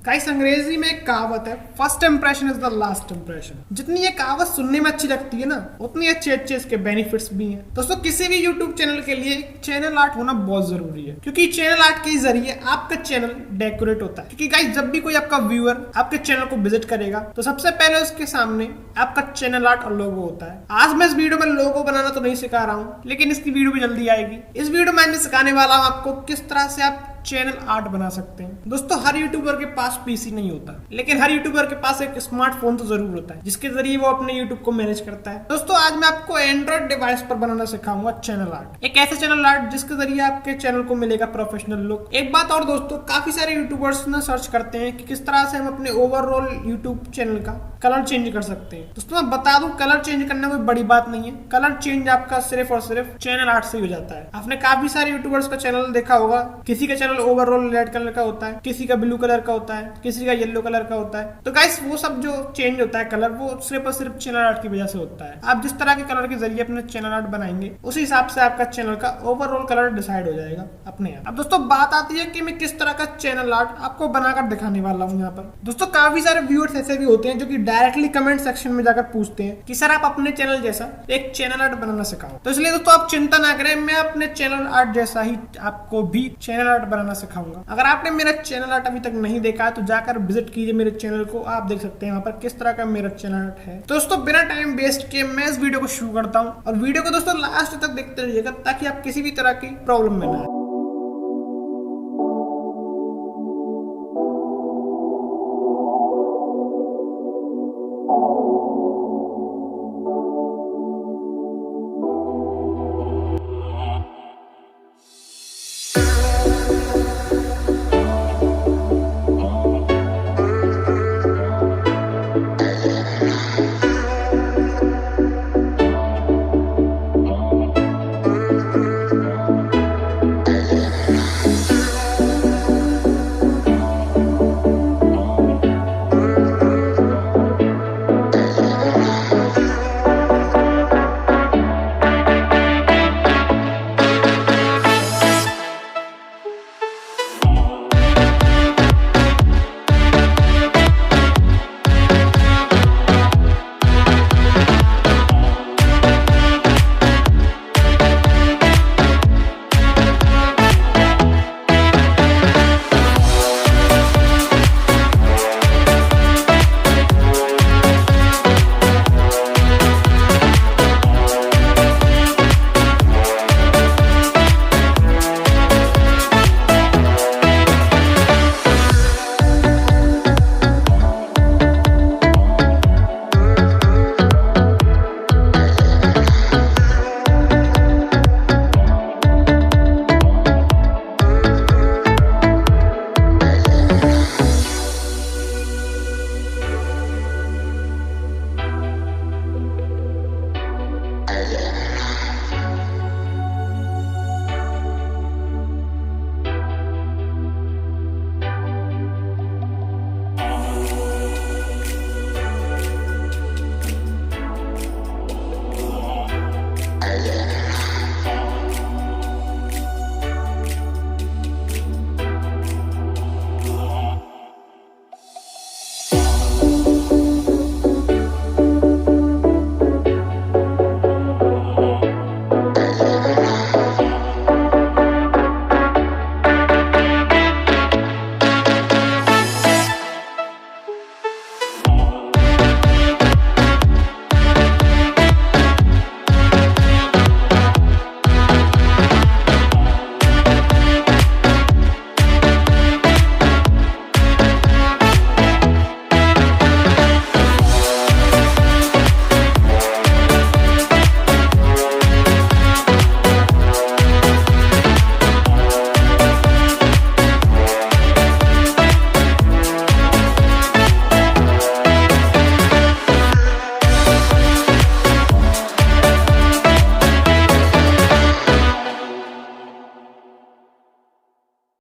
Guys अंग्रेजी में एक कहावत है, first impression is the last impression. जितनी ये कहावत सुनने में अच्छी लगती है ना, उतनी अच्छे अच्छे इसके बेनिफिट्स भी हैं। दोस्तों किसी भी यूट्यूब चैनल के लिए चैनल आर्ट होना बहुत जरूरी है, क्योंकि चैनल आर्ट के जरिए आपका चैनल डेकोरेट होता है। क्योंकि गाइस जब भी कोई आपका व्यूअर आपके चैनल को विजिट करेगा तो सबसे पहले उसके सामने आपका चैनल आर्ट और लोगो होता है। आज मैं इस वीडियो में लोगो बनाना तो नहीं सिखा रहा हूँ, लेकिन इसकी वीडियो भी जल्दी आएगी। इस वीडियो में मैं सिखाने वाला हूँ आपको किस तरह से आप चैनल आर्ट बना सकते हैं। दोस्तों हर यूट्यूबर के पास पीसी नहीं होता, लेकिन हर यूट्यूबर के पास एक स्मार्टफोन तो जरूर होता है, जिसके जरिए वो अपने यूट्यूब को मैनेज करता है। दोस्तों आज मैं आपको एंड्रॉइड डिवाइस पर बनाना सिखाऊंगा चैनल आर्ट, एक ऐसा चैनल आर्ट जिसके जरिए आपके चैनल को मिलेगा प्रोफेशनल लुक। एक बात और दोस्तों, काफी सारे यूट्यूबर्स ना सर्च करते हैं कि किस तरह से हम अपने ओवरऑल यूट्यूब चैनल का कलर चेंज कर सकते हैं। दोस्तों मैं बता दूं, कलर चेंज करना कोई बड़ी बात नहीं है। कलर चेंज आपका सिर्फ और सिर्फ चैनल आर्ट से ही हो जाता है। आपने काफी सारे यूट्यूबर्स का चैनल देखा होगा, किसी का चैनल ओवरऑल रेड कलर का होता है, किसी का ब्लू कलर का होता है, किसी का येलो कलर का होता है। तो गाइस वो सब जो चेंज होता है कलर, वो सिर्फ और सिर्फ चैनल आर्ट की वजह से होता है। आप जिस तरह के कलर के जरिए अपने चैनल आर्ट बनाएंगे, उसी हिसाब से आपका चैनल का ओवरऑल कलर डिसाइड हो जाएगा अपने आप। अब दोस्तों बात आती है कि मैं किस तरह का चैनल आर्ट आपको बनाकर दिखाने वाला हूँ यहाँ पर। दोस्तों काफी सारे व्यूअर्स ऐसे भी होते हैं जो कि डायरेक्टली कमेंट सेक्शन में जाकर पूछते हैं कि सर आप अपने चैनल जैसा एक चैनल आर्ट बनाना सिखाओ। तो इसलिए दोस्तों आप चिंता ना करें, मैं अपने चैनल आर्ट जैसा ही आपको भी चैनल आर्ट बनाना सिखाऊंगा। अगर आपने मेरा चैनल आर्ट अभी तक नहीं देखा है तो जाकर विजिट कीजिए मेरे चैनल को, आप देख सकते हैं वहां पर किस तरह का मेरा चैनल आर्ट है। तो दोस्तों बिना टाइम वेस्ट किए मैं इस वीडियो को शुरू करता हूँ, और वीडियो को दोस्तों लास्ट तक देखते रहिएगा ताकि आप किसी भी तरह की प्रॉब्लम में ना आए।